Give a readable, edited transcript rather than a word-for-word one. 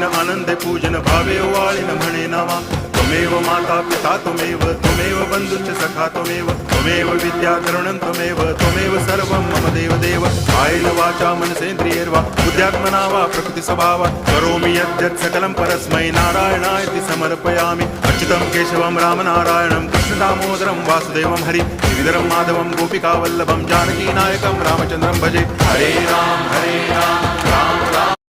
पूजन आनंदे पूजन भावे वाळिन म्हणे नामा त्वमेव माता पिता त्वमेव बंधुश्च सखा त्वमेव विद्या तरुणं त्वमेव सर्वं मम देव कायेन वाचा मनसेन्द्रियैर्वा बुद्ध्यात्मना वा प्रकृति स्वभावात् करोमि यद्यत् सकलं परस्मै नारायणायति समर्पयामि अच्युतं केशवं रामनारायणं कृष्णदामोदरं वासुदेवं हरि गिरिधरं माधवं गोपिकावल्लभं जानकीनायकं रामचन्द्रं भजे हरे राम राम राम